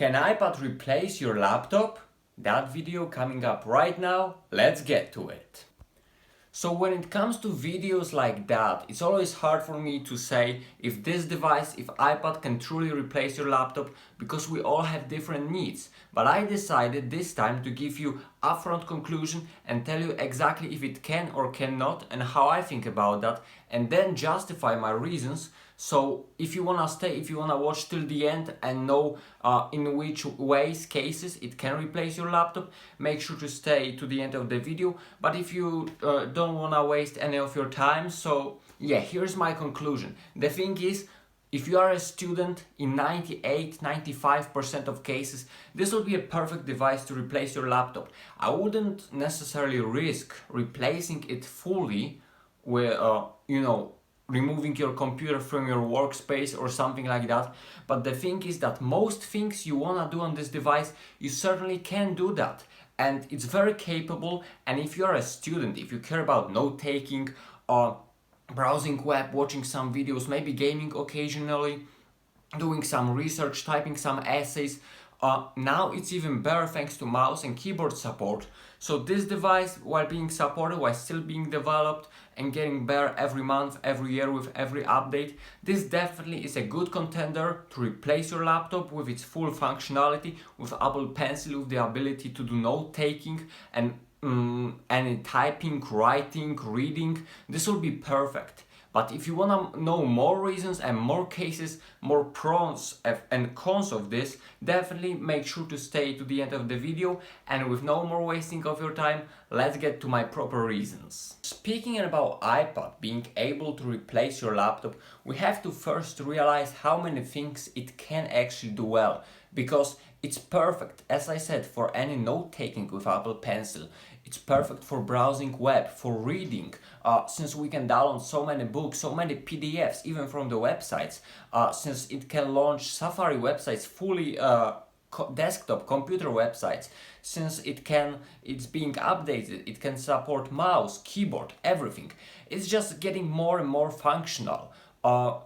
Can iPad replace your laptop? That video coming up right now, let's get to it. So when it comes to videos like that, it's always hard for me to say if this device, if iPad can truly replace your laptop, because we all have different needs. But I decided this time to give you upfront conclusion and tell you exactly if it can or cannot and how I think about that, and then justify my reasons. So if you wanna stay, if you wanna watch till the end and know in which cases it can replace your laptop, make sure to stay to the end of the video. But if you don't wanna waste any of your time, so yeah, here's my conclusion. The thing is, if you are a student, in 98-95% of cases, this will be a perfect device to replace your laptop. I wouldn't necessarily risk replacing it fully with, removing your computer from your workspace or something like that. But the thing is that most things you wanna do on this device, you certainly can do that. And it's very capable, and if you're a student, if you care about note-taking, browsing web, watching some videos, maybe gaming occasionally, doing some research, typing some essays, now it's even better thanks to mouse and keyboard support. So this device, while being supported, while still being developed and getting better every month, every year with every update, this definitely is a good contender to replace your laptop with its full functionality, with Apple Pencil, with the ability to do note-taking and any typing, writing, reading. This will be perfect. But if you want to know more reasons and more cases, more pros and cons of this, definitely make sure to stay to the end of the video. And with no more wasting of your time, let's get to my proper reasons. Speaking about iPad being able to replace your laptop, we have to first realize how many things it can actually do well. Because it's perfect, as I said, for any note-taking with Apple Pencil. It's perfect for browsing web, for reading, since we can download so many books, so many PDFs, even from the websites, since it can launch Safari websites, fully desktop computer websites, since it's being updated, it can support mouse, keyboard, everything. It's just getting more and more functional.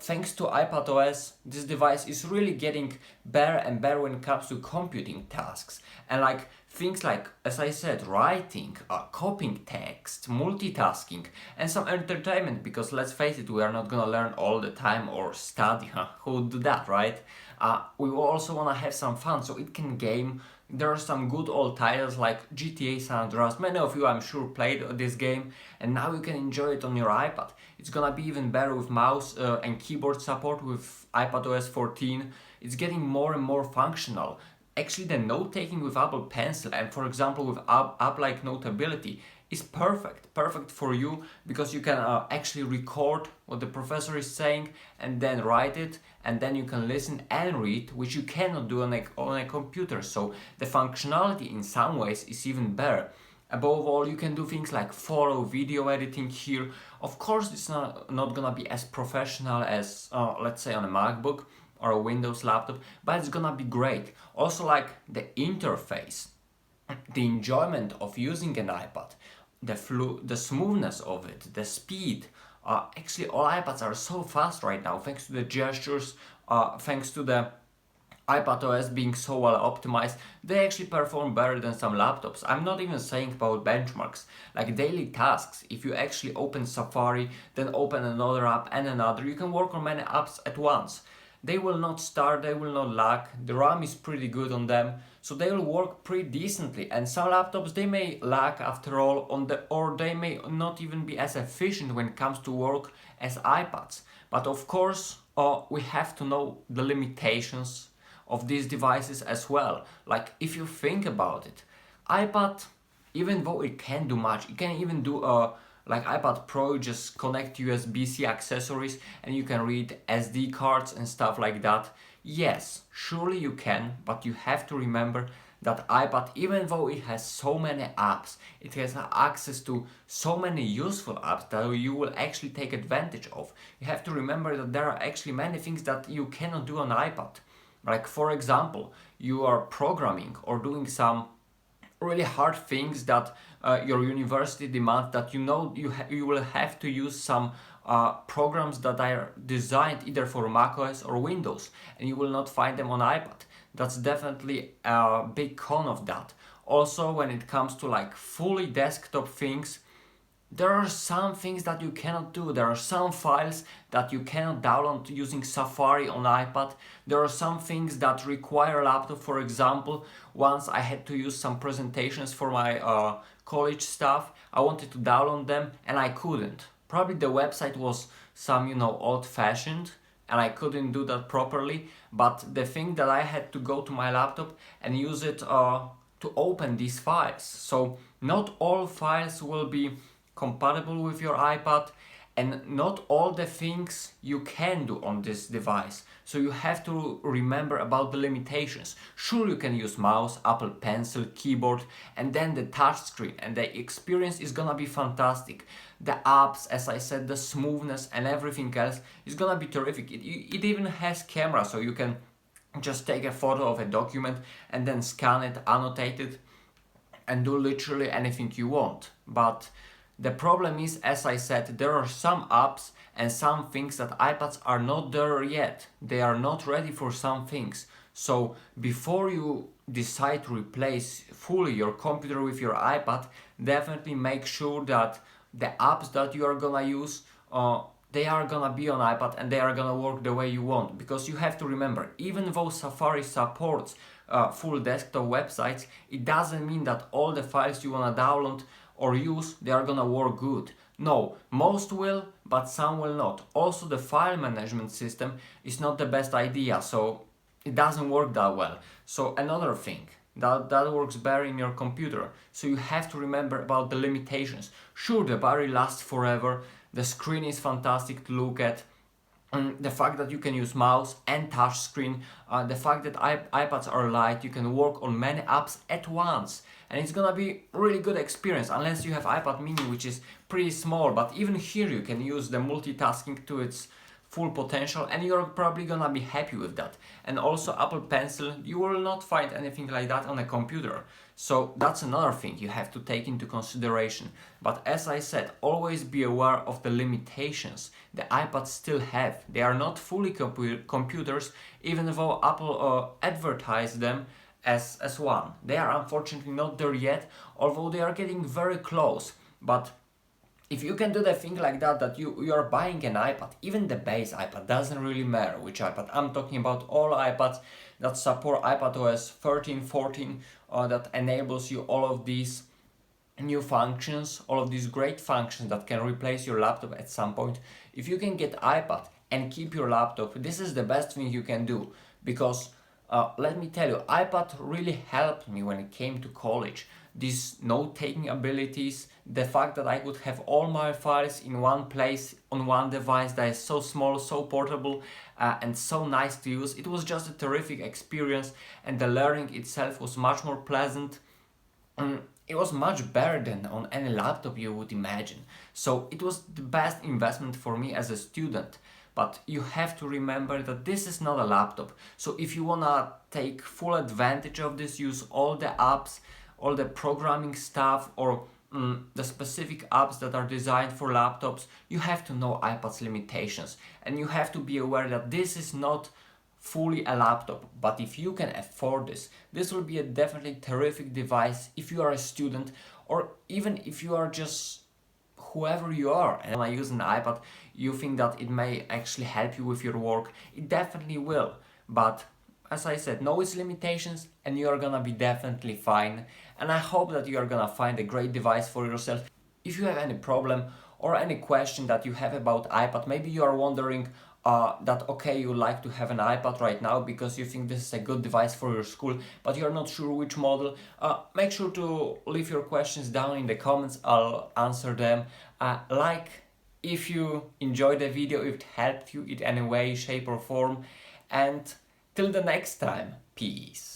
Thanks to iPadOS, this device is really getting better and better when it comes to computing tasks. And like things like, as I said, writing, copying text, multitasking, and some entertainment, because let's face it, we are not gonna learn all the time or study, who would do that, right? We also wanna have some fun, so it can game. There are some good old titles like GTA San Andreas. Many of you, I'm sure, played this game, and now you can enjoy it on your iPad. It's gonna be even better with mouse and keyboard support with iPadOS 14. It's getting more and more functional. Actually, the note-taking with Apple Pencil and, for example, with app-like Notability is perfect for you, because you can actually record what the professor is saying and then write it, and then you can listen and read, which you cannot do on a computer. So the functionality in some ways is even better. Above all, you can do things like photo, video editing here. Of course, it's not gonna be as professional as, let's say, on a MacBook or a Windows laptop, but it's gonna be great. Also, like the interface, the enjoyment of using an iPad, the smoothness of it, the speed. Actually, all iPads are so fast right now, thanks to the gestures, thanks to the iPadOS being so well optimized. They actually perform better than some laptops. I'm not even saying about benchmarks, like daily tasks. If you actually open Safari, then open another app and another, you can work on many apps at once. They will not start, they will not lag, the RAM is pretty good on them, so they will work pretty decently. And some laptops, they may lag after all, or they may not even be as efficient when it comes to work as iPads. But of course, we have to know the limitations of these devices as well. Like, if you think about it, iPad, even though it can do much, it can even do like iPad Pro, you just connect USB-C accessories and you can read SD cards and stuff like that. Yes, surely you can, but you have to remember that iPad, even though it has so many apps, it has access to so many useful apps that you will actually take advantage of. You have to remember that there are actually many things that you cannot do on iPad. Like, for example, you are programming or doing some really hard things that your university demands, that you will have to use some programs that are designed either for macOS or Windows, and you will not find them on iPad. that's definitely a big con of that. Also, when it comes to like fully desktop things, there are some things that you cannot do. There are some files that you cannot download using Safari on iPad. There are some things that require a laptop. For example, once I had to use some presentations for my college stuff. I wanted to download them and I couldn't. Probably the website was some, old-fashioned and I couldn't do that properly. But the thing that I had to go to my laptop and use it to open these files. So not all files will be compatible with your iPad, and not all the things you can do on this device. So you have to remember about the limitations. Sure, you can use mouse, Apple Pencil, keyboard, and then the touch screen, and the experience is gonna be fantastic. The apps, as I said, the smoothness and everything else is gonna be terrific. It even has camera, so you can just take a photo of a document and then scan it, annotate it, and do literally anything you want. But the problem is, as I said, there are some apps and some things that iPads are not there yet. They are not ready for some things. So before you decide to replace fully your computer with your iPad, definitely make sure that the apps that you are gonna use, they are gonna be on iPad and they are gonna work the way you want. Because you have to remember, even though Safari supports full desktop websites, it doesn't mean that all the files you wanna download or use, they are gonna work good. No, most will, but some will not. Also, the file management system is not the best idea, so it doesn't work that well. So another thing, that works better in your computer. So you have to remember about the limitations. Sure, the battery lasts forever, the screen is fantastic to look at, the fact that you can use mouse and touch screen, the fact that iPads are light, you can work on many apps at once, and it's gonna be really good experience, unless you have iPad mini, which is pretty small, but even here you can use the multitasking to its full potential and you're probably gonna be happy with that. And also Apple Pencil, you will not find anything like that on a computer. So that's another thing you have to take into consideration. But as I said, always be aware of the limitations the iPads still have. They are not fully computers, even though Apple advertised them as one. They are unfortunately not there yet, although they are getting very close. But if you can do the thing like that you are buying an iPad, even the base iPad, doesn't really matter which iPad. I'm talking about all iPads that support iPadOS 13, 14, that enables you all of these new functions, all of these great functions that can replace your laptop at some point. If you can get iPad and keep your laptop, this is the best thing you can do, because let me tell you, iPad really helped me when it came to college. These note-taking abilities, the fact that I could have all my files in one place on one device that is so small, so portable, and so nice to use. It was just a terrific experience, and the learning itself was much more pleasant. It was much better than on any laptop you would imagine. So it was the best investment for me as a student. But you have to remember that this is not a laptop. So if you wanna take full advantage of this, use all the apps, all the programming stuff, or the specific apps that are designed for laptops, you have to know iPad's limitations. And you have to be aware that this is not fully a laptop. But if you can afford this, this will be a definitely terrific device if you are a student, or even if you are just whoever you are and when I use an iPad, you think that it may actually help you with your work. It definitely will, but as I said, know its limitations and you are gonna be definitely fine. And I hope that you are gonna find a great device for yourself. If you have any problem or any question that you have about iPad, maybe you are wondering that okay, you like to have an iPad right now because you think this is a good device for your school, but you're not sure which model, make sure to leave your questions down in the comments. I'll answer them. Like if you enjoyed the video, if it helped you in any way, shape or form, and till the next time, peace.